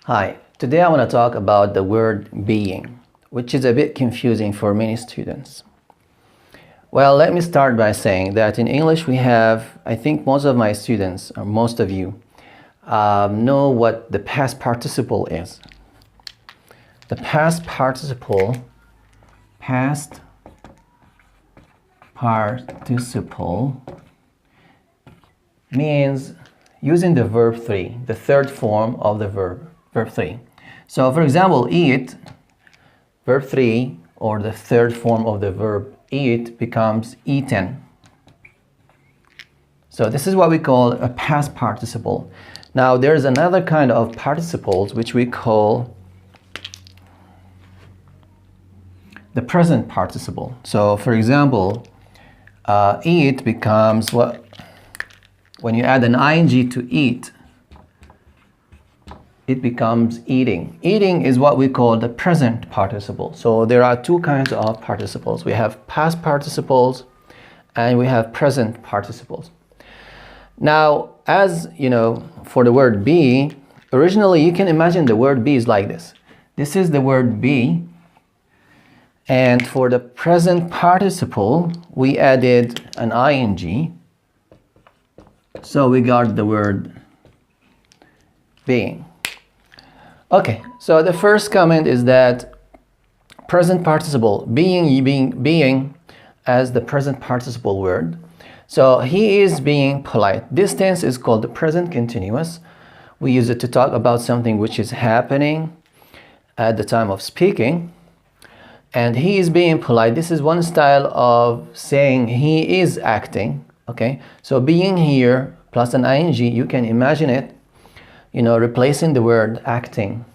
Hi, today I want to talk about the word being, which is a bit confusing for many students. Well, let me start by saying that in English we have, I think most of my students, or most of you, know what the past participle is. The past participle means using the verb 3, the third form of the verb 3. So for example, eat, verb 3, or the third form of the verb eat becomes eaten. So this is what we call a past participle. Now there's another kind of participles which we call the present participle. So for example, eat becomes what? When you add an ing to eat, it becomes eating. Eating is what we call the present participle. So there are two kinds of participles. We have past participles and we have present participles. Now, as you know, for the word be, originally you can imagine the word be is like this. This is the word be. And for the present participle, we added an ing. So we got the word being. Okay, so the first comment is that present participle, being as the present participle word. So he is being polite. This tense is called the present continuous. We use it to talk about something which is happening at the time of speaking. And he is being polite. This is one style of saying he is acting. Okay, so being here plus an ing, you can imagine it, replacing the word acting.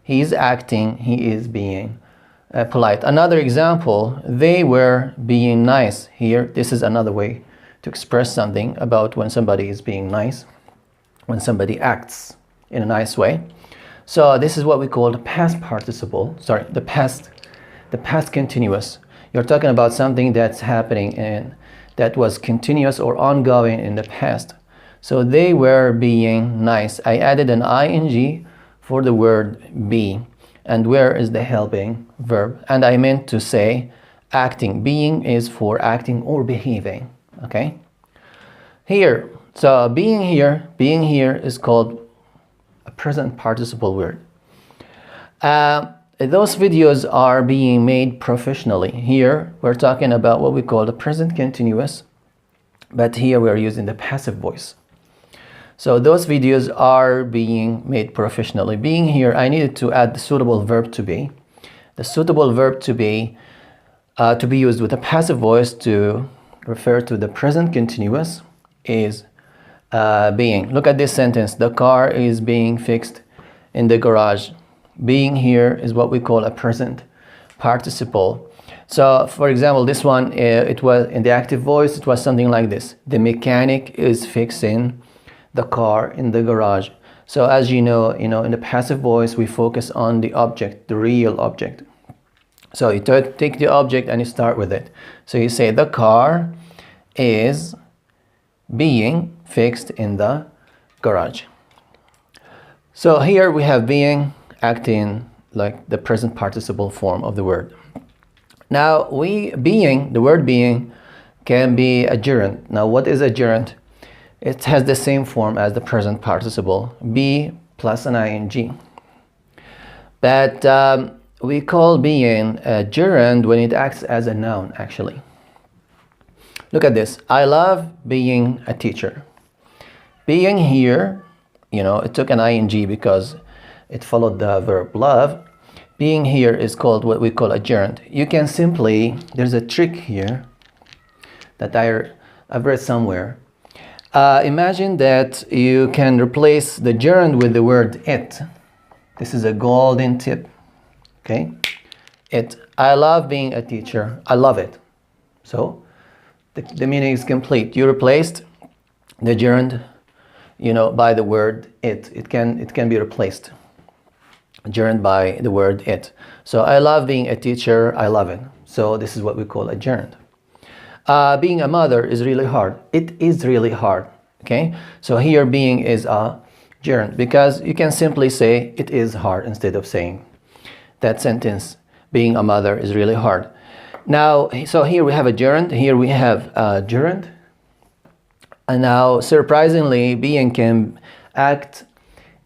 He is acting, he is being polite. Another example, they were being nice. Here, this is another way to express something about when somebody is being nice, when somebody acts in a nice way. So this is what we call the past participle, the past continuous. You're talking about something that's happening and that was continuous or ongoing in the past. So they were being nice. I added an ing for the word be. And where is the helping verb? And I meant to say acting. Being is for acting or behaving. Okay? Here, so being here is called a present participle word. Those videos are being made professionally. Here, we're talking about what we call the present continuous, but here we're using the passive voice. So those videos are being made professionally. Being here, I needed to add the suitable verb to be. The suitable verb to be used with a passive voice to refer to the present continuous is being. Look at this sentence. The car is being fixed in the garage. Being here is what we call a present participle. So for example, this one, it was in the active voice, it was something like this. The mechanic is fixing the car in the garage. So as you know, in the passive voice, we focus on the object, the real object. So you take the object and you start with it. So you say the car is being fixed in the garage. So here we have being, acting like the present participle form of the word. Now the word being can be a gerund. Now what is a gerund? It has the same form as the present participle, be plus an ing. But we call being a gerund when it acts as a noun, actually. Look at this. I love being a teacher. Being here, it took an ing because it followed the verb love. Being here is called what we call a gerund. You can simply, there's a trick here that I've read somewhere. Imagine that you can replace the gerund with the word it. This is a golden tip. Okay? It. I love being a teacher. I love it. So the meaning is complete. You replaced the gerund, by the word it. It can be replaced. Gerund by the word it. So I love being a teacher. I love it. So this is what we call a gerund. Being a mother is really hard. It is really hard. Okay. So here being is a gerund, because you can simply say it is hard instead of saying that sentence, being a mother is really hard. Now, so here we have a gerund, here we have a gerund. And now, surprisingly, being can act,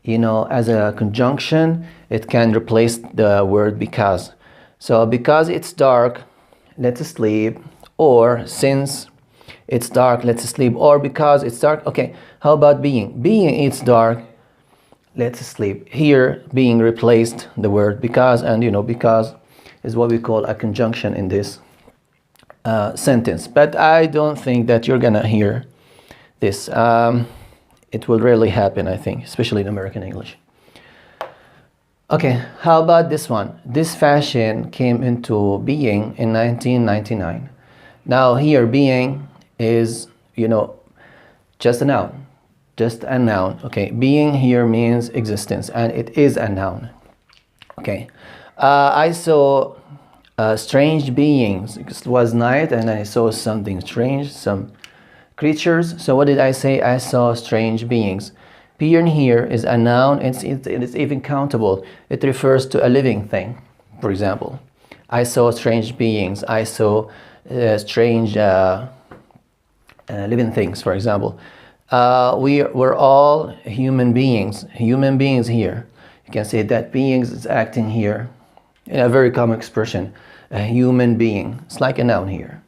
as a conjunction. It can replace the word because. So, because it's dark, let's sleep. Or, since it's dark, let's sleep. Or, because it's dark. Okay, how about being? Being it's dark, let's sleep. Here, being replaced the word because, and because is what we call a conjunction in this sentence. But I don't think that you're gonna hear this. It will rarely happen, I think, especially in American English. Okay, how about this one? This fashion came into being in 1999. Now here, being is, just a noun. Just a noun. Okay, being here means existence, and it is a noun. Okay, I saw strange beings. It was night, and I saw something strange, some creatures. So what did I say? I saw strange beings. Being here is a noun. It's even countable. It refers to a living thing. For example, I saw strange beings. I saw strange living things. For example, we're all human beings. Human beings here. You can say that beings is acting here in a very common expression. A human being. It's like a noun here,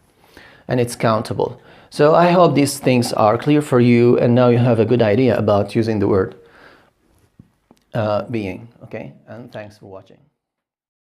and it's countable. So I hope these things are clear for you, and now you have a good idea about using the word being. Okay, and thanks for watching.